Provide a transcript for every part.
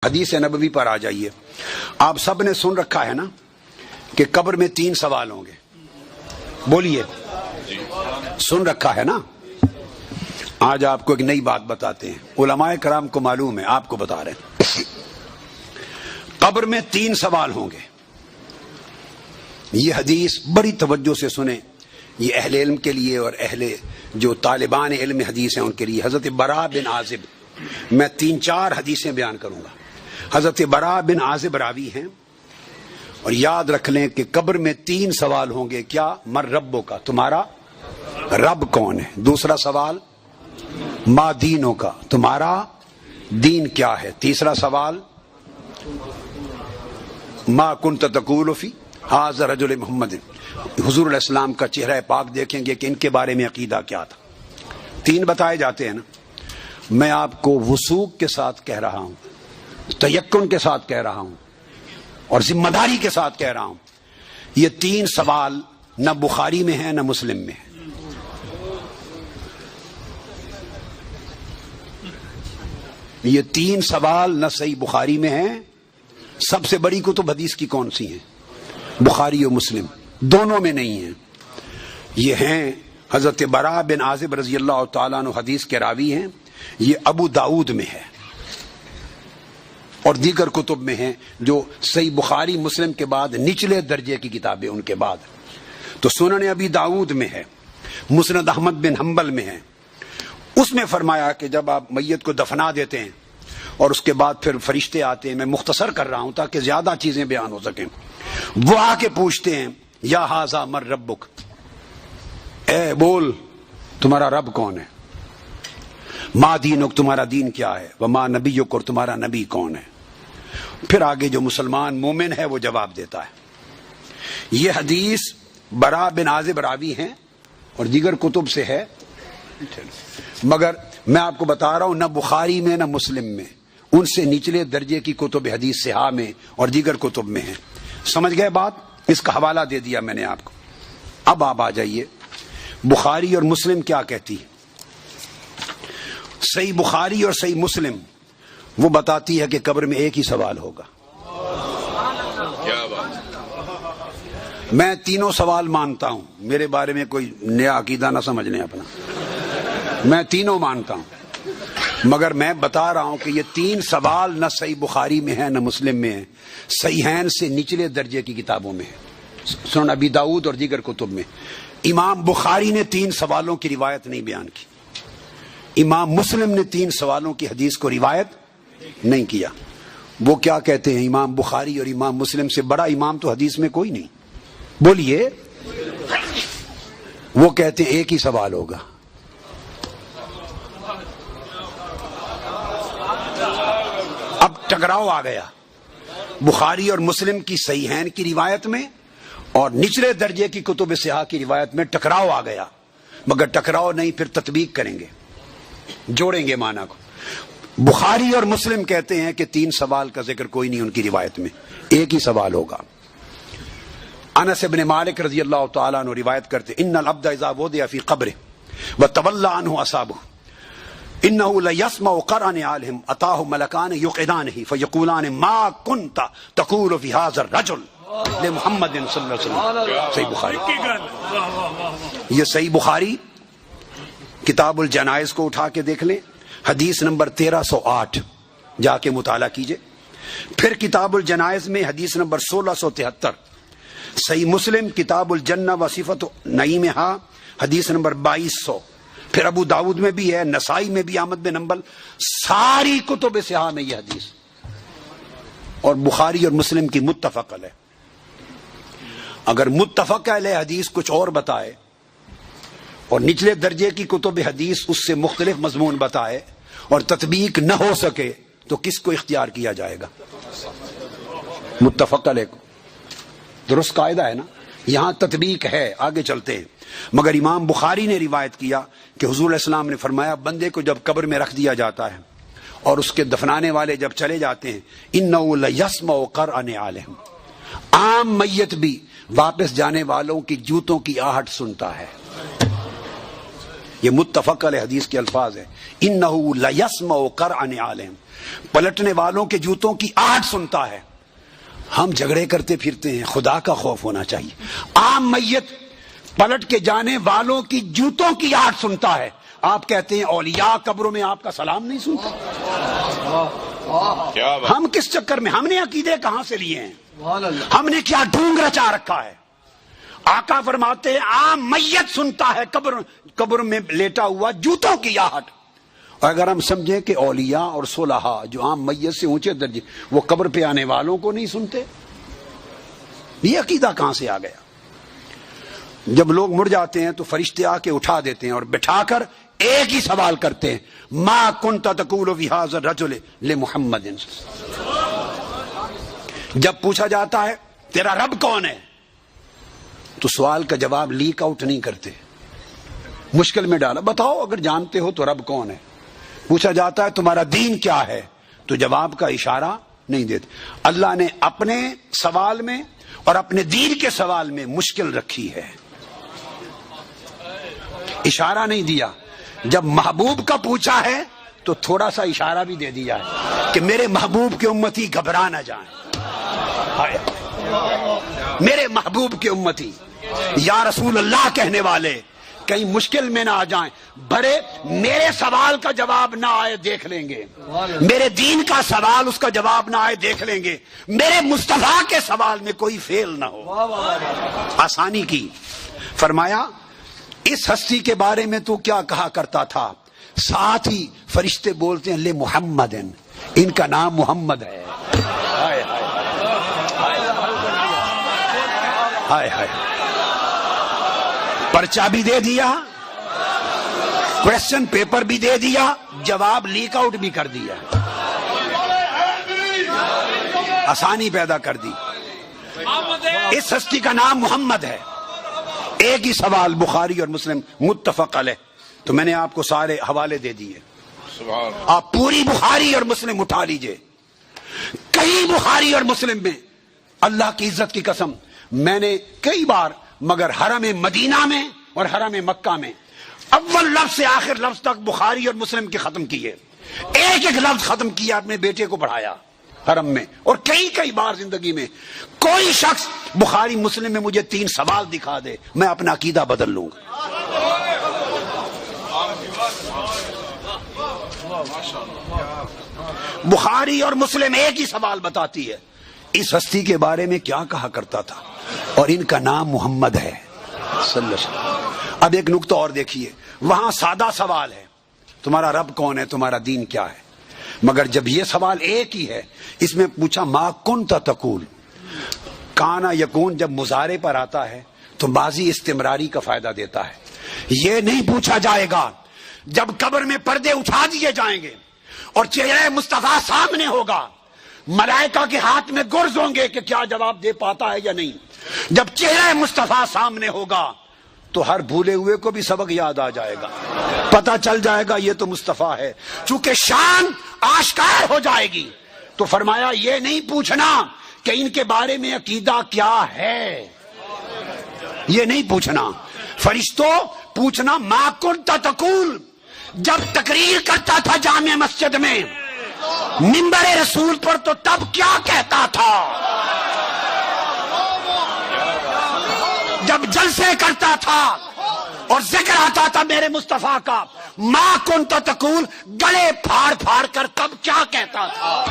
حدیث نبوی پر آ جائیے. آپ سب نے سن رکھا ہے نا کہ قبر میں 3 سوال ہوں گے. بولیے, سن رکھا ہے نا؟ آج آپ کو ایک نئی بات بتاتے ہیں. علماء کرام کو معلوم ہے, آپ کو بتا رہے ہیں. قبر میں 3 سوال ہوں گے. یہ حدیث بڑی توجہ سے سنیں. یہ اہل علم کے لیے اور اہل جو طالبان علم حدیث ہیں ان کے لیے. حضرت براء بن عازب, میں 3-4 حدیثیں بیان کروں گا. حضرت براء بن عازب راوی ہیں, اور یاد رکھ لیں کہ قبر میں 3 سوال ہوں گے. کیا؟ مر ربوں کا, تمہارا رب کون ہے. دوسرا سوال ما دینوں کا, تمہارا دین کیا ہے. تیسرا سوال ما کنت تقول فی ھذا رجل محمد, حضور علیہ السلام کا چہرہ پاک دیکھیں گے کہ ان کے بارے میں عقیدہ کیا تھا. 3 بتائے جاتے ہیں نا. میں آپ کو وثوق کے ساتھ کہہ رہا ہوں, تیقن کے ساتھ کہہ رہا ہوں, اور ذمہ داری کے ساتھ کہہ رہا ہوں. یہ 3 سوال نہ بخاری میں ہیں نہ مسلم میں ہیں. یہ 3 سوال نہ صحیح بخاری میں ہیں. سب سے بڑی کتب حدیث کی کون سی ہیں؟ بخاری و مسلم, دونوں میں نہیں ہیں. یہ ہیں حضرت براء بن عازب رضی اللہ تعالیٰ عنہ حدیث کے راوی ہیں. یہ ابو داؤد میں ہے اور دیگر کتب میں ہیں جو صحیح بخاری مسلم کے بعد نچلے درجے کی کتابیں ان کے بعد. تو سنن ابی داؤد میں ہے, مسند احمد بن حنبل میں ہے. اس میں فرمایا کہ جب آپ میت کو دفنا دیتے ہیں اور اس کے بعد پھر فرشتے آتے ہیں, میں مختصر کر رہا ہوں تاکہ زیادہ چیزیں بیان ہو سکیں. وہ آ کے پوچھتے ہیں یا ھذا مر ربک, اے بول تمہارا رب کون ہے. ما دینک, تمہارا دین کیا ہے. وما نبیک, اور تمہارا نبی کون ہے. پھر آگے جو مسلمان مومن ہے وہ جواب دیتا ہے. یہ حدیث براء بن عازب راوی ہیں اور دیگر کتب سے ہے, مگر میں آپ کو بتا رہا ہوں نہ بخاری میں نہ مسلم میں, ان سے نچلے درجے کی کتب حدیث صحاح میں اور دیگر کتب میں ہیں. سمجھ گئے بات؟ اس کا حوالہ دے دیا میں نے آپ کو. اب آپ آ جائیے بخاری اور مسلم کیا کہتی ہے. صحیح بخاری اور صحیح مسلم وہ بتاتی ہے کہ قبر میں ایک ہی سوال ہوگا. میں 3 سوال مانتا ہوں, میرے بارے میں کوئی نیا عقیدہ نہ سمجھ لیں اپنا. میں 3 مانتا ہوں, مگر میں بتا رہا ہوں کہ یہ 3 سوال نہ صحیح بخاری میں ہے نہ مسلم میں ہے, صحیحین سے نچلے درجے کی کتابوں میں ہے, سنن ابی داؤد اور دیگر کتب میں. امام بخاری نے 3 سوالوں کی روایت نہیں بیان کی. امام مسلم نے 3 سوالوں کی حدیث کو روایت نہیں کیا. وہ کیا کہتے ہیں, امام بخاری اور امام مسلم سے بڑا امام تو حدیث میں کوئی نہیں. بولیے. وہ کہتے ہیں ایک ہی سوال ہوگا. اب ٹکراؤ آ گیا بخاری اور مسلم کی صحیحین کی روایت میں اور نچلے درجے کی کتب صحاح کی روایت میں ٹکراؤ آ گیا. مگر ٹکراؤ نہیں, پھر تطبیق کریں گے, جوڑیں گے معنی کو. بخاری اور مسلم کہتے ہیں کہ 3 سوال کا ذکر کوئی نہیں ان کی روایت میں, ایک ہی سوال ہوگا. انس بن مالک رضی اللہ تعالیٰ عنہ روایت کرتے ان العبد اذا وضع فی قبره وتولى عنه اصحابه انه ليسمع قران عالهم اتاه ملكان يقعدانه فيقولان ما كنت تقول في هذا الرجل لمحمد صلی اللہ علیہ وسلم. صحیح بخاری. یہ صحیح بخاری کتاب الجنائز کو اٹھا کے دیکھ لیں, حدیث نمبر 1308 جا کے مطالعہ کیجئے. پھر کتاب الجنائز میں حدیث نمبر 1673. صحیح مسلم کتاب الجنہ و صفت نعیمہا حدیث نمبر 2200. پھر ابو داؤد میں بھی ہے, نسائی میں بھی, احمد بن حنبل, ساری کتب صحاح میں یہ حدیث. اور بخاری اور مسلم کی متفق علیہ. اگر متفق علیہ حدیث کچھ اور بتائے اور نچلے درجے کی کتب حدیث اس سے مختلف مضمون بتائے اور تطبیق نہ ہو سکے تو کس کو اختیار کیا جائے گا؟ متفق علیہ کو. درست قاعدہ ہے نا. یہاں تطبیق ہے, آگے چلتے ہیں. مگر امام بخاری نے روایت کیا کہ حضور علیہ السلام نے فرمایا بندے کو جب قبر میں رکھ دیا جاتا ہے اور اس کے دفنانے والے جب چلے جاتے ہیں, انہ لیسمع قرعن عالہم, عام میت بھی واپس جانے والوں کی جوتوں کی آہٹ سنتا ہے. یہ متفق علیہ حدیث کے الفاظ ہیں. انہ لیسمع قرعن عالہم, پلٹنے والوں کے جوتوں کی آہٹ سنتا ہے. ہم جھگڑے کرتے پھرتے ہیں, خدا کا خوف ہونا چاہیے. عام میت پلٹ کے جانے والوں کی جوتوں کی آہٹ سنتا ہے. آپ کہتے ہیں اولیاء قبروں میں آپ کا سلام نہیں سنتا. ہم کس چکر میں, ہم نے عقیدے کہاں سے لیے ہیں, ہم نے کیا ڈھونگ رچا رکھا ہے. آقا فرماتے ہیں عام میت سنتا ہے قبر میں لیٹا ہوا جوتوں کی آہٹ. اور اگر ہم سمجھیں کہ اولیاء اور صلحاء جو عام میت سے اونچے درجے, وہ قبر پہ آنے والوں کو نہیں سنتے, یہ عقیدہ کہاں سے آ گیا؟ جب لوگ مر جاتے ہیں تو فرشتے آ کے اٹھا دیتے ہیں اور بٹھا کر ایک ہی سوال کرتے ہیں, ما کنت تقول فی ھذا الرجل لمحمد. جب پوچھا جاتا ہے تیرا رب کون ہے, تو سوال کا جواب لیک آؤٹ نہیں کرتے, مشکل میں ڈالا, بتاؤ اگر جانتے ہو تو رب کون ہے. پوچھا جاتا ہے تمہارا دین کیا ہے, تو جواب کا اشارہ نہیں دیتے. اللہ نے اپنے سوال میں اور اپنے دین کے سوال میں مشکل رکھی ہے, اشارہ نہیں دیا. جب محبوب کا پوچھا ہے تو تھوڑا سا اشارہ بھی دے دیا ہے کہ میرے محبوب کے امتی گھبرا نہ جائیں. میرے محبوب کے امتی یا رسول اللہ کہنے والے کہیں مشکل میں نہ آ جائیں. بڑے میرے سوال کا جواب نہ آئے دیکھ لیں گے, میرے دین کا سوال اس کا جواب نہ آئے دیکھ لیں گے, میرے مصطفیٰ کے سوال میں کوئی فیل نہ ہو. آسانی کی. فرمایا اس ہستی کے بارے میں تو کیا کہا کرتا تھا, ساتھ ہی فرشتے بولتے ہیں لے محمد, ان کا نام محمد ہے. ہائے ہائے, پرچہ بھی دے دیا, کویسچن پیپر بھی دے دیا, جواب لیک آؤٹ بھی کر دیا, آسانی پیدا کر دی. اس ہستی کا نام محمد ہے. ایک ہی سوال بخاری اور مسلم متفق علیہ, تو میں نے آپ کو سارے حوالے دے دیے, آپ پوری بخاری اور مسلم اٹھا لیجئے. کئی بخاری اور مسلم میں اللہ کی عزت کی قسم میں نے کئی بار, مگر حرم مدینہ میں اور حرم مکہ میں اول لفظ سے آخر لفظ تک بخاری اور مسلم کے ختم کیے, ایک ایک لفظ ختم کیا, اپنے بیٹے کو پڑھایا حرم میں. اور کئی بار زندگی میں کوئی شخص بخاری مسلم میں مجھے 3 سوال دکھا دے, میں اپنا عقیدہ بدل لوں گا. بخاری اور مسلم ایک ہی سوال بتاتی ہے, اس ہستی کے بارے میں کیا کہا کرتا تھا, اور ان کا نام محمد ہے صلی اللہ علیہ وسلم. اب ایک نقطہ اور دیکھیے, وہاں سادہ سوال ہے تمہارا رب کون ہے, تمہارا دین کیا ہے, مگر جب یہ سوال ایک ہی ہے, اس میں پوچھا ما کنت تقول, کانا یکون جب مضارع پر آتا ہے تو ماضی استمراری کا فائدہ دیتا ہے. یہ نہیں پوچھا جائے گا جب قبر میں پردے اٹھا دیے جائیں گے اور چہرہ مصطفیٰ سامنے ہوگا, ملائکہ کے ہاتھ میں گرز ہوں گے کہ کیا جواب دے پاتا ہے یا نہیں. جب چہرہ مصطفیٰ سامنے ہوگا تو ہر بھولے ہوئے کو بھی سبق یاد آ جائے گا, پتہ چل جائے گا یہ تو مصطفیٰ ہے. چونکہ شان آشکار ہو جائے گی تو فرمایا یہ نہیں پوچھنا کہ ان کے بارے میں عقیدہ کیا ہے, یہ نہیں پوچھنا. فرشتوں پوچھنا ما کنت تقول, جب تقریر کرتا تھا جامع مسجد میں منبر رسول پر تو تب کیا کہتا تھا, جب جلسے کرتا تھا اور ذکر آتا تھا میرے مصطفیٰ کا, ما کنت تقول گلے پھاڑ پھاڑ کر تب کیا کہتا تھا,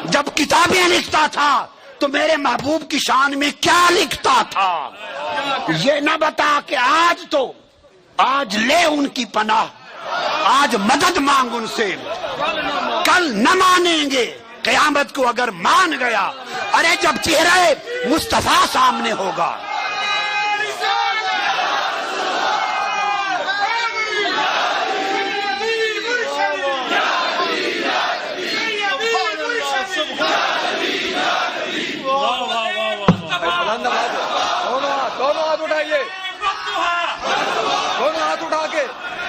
جب کتابیں لکھتا تھا تو میرے محبوب کی شان میں کیا لکھتا تھا. یہ نہ بتا کہ آج لے ان کی پناہ, آج مدد مانگ ان سے, کل نہ مانیں گے, قیامت کو اگر مان گیا, ارے جب چہرہ مصطفیٰ سامنے ہوگا.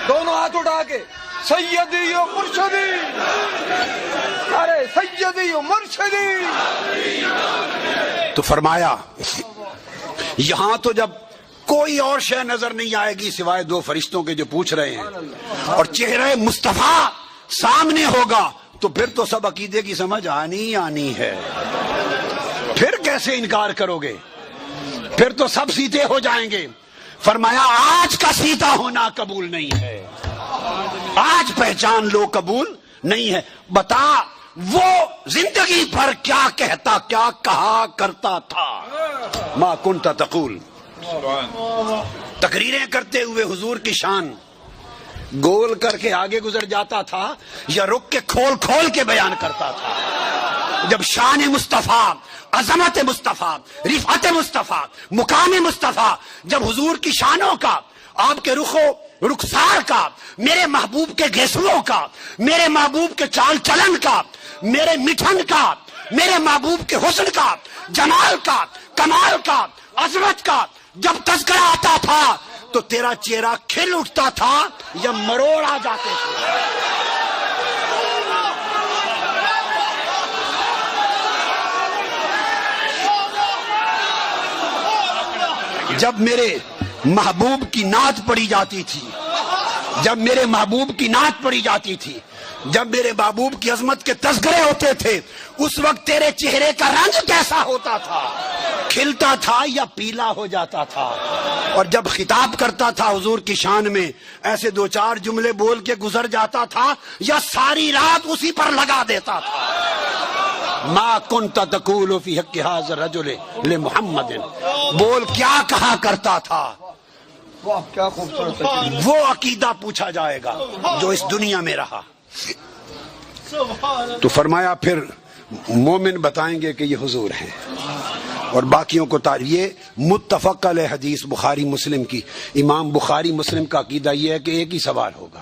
دونوں ہاتھ اٹھا کے سیدی و مرشدی, ارے سیدی و مرشدی. تو فرمایا یہاں تو جب کوئی اور شے نظر نہیں آئے گی سوائے 2 فرشتوں کے جو پوچھ رہے ہیں, اور چہرہ مصطفیٰ سامنے ہوگا تو پھر تو سب عقیدے کی سمجھ آنی ہے، پھر کیسے انکار کرو گے؟ پھر تو سب سیدھے ہو جائیں گے۔ فرمایا آج کا سیدھا ہونا قبول نہیں ہے، آج پہچان لو قبول نہیں ہے۔ بتا وہ زندگی بھر کیا کہتا، کیا کہا کرتا تھا؟ ما کنت تقول، تقریریں کرتے ہوئے حضور کی شان گول کر کے آگے گزر جاتا تھا یا رک کے کھول کھول کے بیان کرتا تھا؟ جب شان مصطفیٰ، عظمت مصطفیٰ، رفعت مصطفیٰ، مقام مصطفیٰ، جب حضور کی شانوں کا، آپ کے رخسار کا، میرے محبوب کے گھیسلوں کا، میرے محبوب کے چال چلن کا، میرے مٹھن کا، میرے محبوب کے حسن کا، جمال کا، کمال کا، عظمت کا جب تذکرہ آتا تھا تو تیرا چہرہ کھل اٹھتا تھا یا مروڑ آ جاتے تھے؟ جب میرے محبوب کی نعت پڑھی جاتی تھی، جب میرے محبوب کی نعت پڑھی جاتی تھی، جب میرے محبوب کی عظمت کے تذکرے ہوتے تھے، اس وقت تیرے چہرے کا رنگ کیسا ہوتا تھا؟ کھلتا تھا یا پیلا ہو جاتا تھا؟ اور جب خطاب کرتا تھا حضور کی شان میں، ایسے دو چار جملے بول کے گزر جاتا تھا یا ساری رات اسی پر لگا دیتا تھا؟ ما کنت تقول فی حق ھذا الرجل لمحمد، بول کیا کہا کرتا تھا؟ واہ کیا خوبصورت ہے۔ وہ عقیدہ پوچھا جائے گا جو اس دنیا میں رہا۔ تو فرمایا پھر مومن بتائیں گے کہ یہ حضور ہیں، اور باقیوں کو یہ متفق علیہ حدیث بخاری مسلم کی، امام بخاری مسلم کا عقیدہ یہ ہے کہ ایک ہی سوال ہوگا،